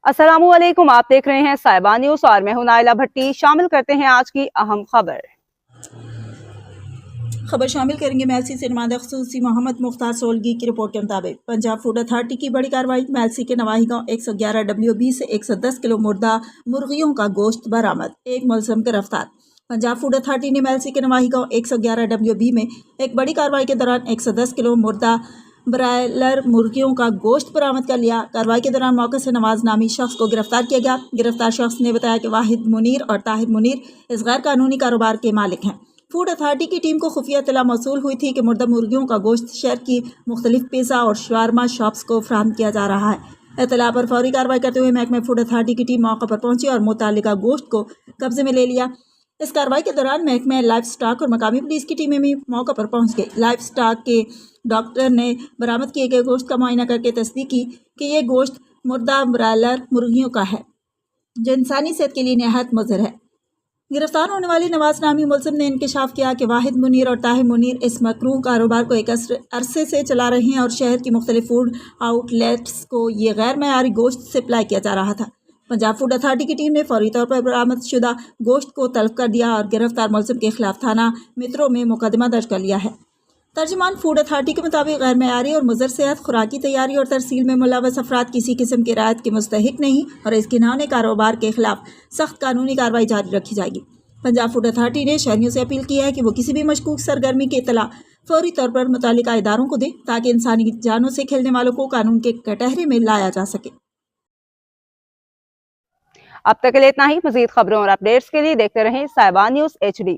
السلام علیکم، آپ دیکھ رہے ہیں صاحبہ نیوز اور میں ہوں نائلہ بھٹی۔ شامل کرتے ہیں آج کی اہم خبر شامل کریں گے میلسی سے نمائندہ خصوصی محمد مختار سولگی کی رپورٹ کے مطابق پنجاب فوڈ اتھارٹی کی بڑی کارروائی۔ میلسی کے نواحی گاؤں 111 WB سے 110 کلو مردہ مرغیوں کا گوشت برآمد، ایک ملزم گرفتار۔ پنجاب فوڈ اتھارٹی نے میلسی کے نواحی گاؤں 111 WB میں ایک بڑی کارروائی کے دوران 110 کلو مردہ برائلر مرغیوں کا گوشت برآمد کر لیا۔ کارروائی کے دوران موقع سے نواز نامی شخص کو گرفتار کیا گیا۔ گرفتار شخص نے بتایا کہ واحد منیر اور طاہر منیر اس غیر قانونی کاروبار کے مالک ہیں۔ فوڈ اتھارٹی کی ٹیم کو خفیہ اطلاع موصول ہوئی تھی کہ مردہ مرغیوں کا گوشت شہر کی مختلف پیزا اور شاورما شاپس کو فراہم کیا جا رہا ہے۔ اطلاع پر فوری کارروائی کرتے ہوئے محکمہ فوڈ اتھارٹی کی ٹیم موقع پر پہنچی اور متعلقہ گوشت کو قبضے میں لے لیا۔ اس کارروائی کے دوران محکمہ لائف سٹاک اور مقامی پولیس کی ٹیمیں بھی موقع پر پہنچ گئی۔ لائف سٹاک کے ڈاکٹر نے برآمد کیے گئے گوشت کا معائنہ کر کے تصدیق کی کہ یہ گوشت مردہ برائلر مرغیوں کا ہے جو انسانی صحت کے لیے نہایت مضر ہے۔ گرفتار ہونے والے نواز نامی ملزم نے انکشاف کیا کہ واحد منیر اور طاہر منیر اس مکروہ کاروبار کو ایک عرصے سے چلا رہے ہیں اور شہر کی مختلف فوڈ آؤٹ لیٹس کو یہ غیر معیاری گوشت سپلائی کیا جا رہا تھا۔ پنجاب فوڈ اتھارٹی کی ٹیم نے فوری طور پر برآمد شدہ گوشت کو طلب کر دیا اور گرفتار ملزم کے خلاف تھانہ مترو میں مقدمہ درج کر لیا ہے۔ ترجمان فوڈ اتھارٹی کے مطابق غیر معیاری اور مضر صحت خوراکی تیاری اور ترسیل میں ملوث افراد کسی قسم کی رعایت کے مستحق نہیں اور اس گھناؤنے کاروبار کے خلاف سخت قانونی کارروائی جاری رکھی جائے گی۔ پنجاب فوڈ اتھارٹی نے شہریوں سے اپیل کی ہے کہ وہ کسی بھی مشکوک سرگرمی کی اطلاع فوری طور پر متعلقہ اداروں کو دیں تاکہ انسانی جانوں سے کھیلنے والوں کو قانون کے کٹہرے میں لایا جا سکے۔ اب تک کے لیے اتنا ہی۔ مزید خبروں اور اپڈیٹس کے لیے دیکھتے رہیں صاحبہ نیوز HD۔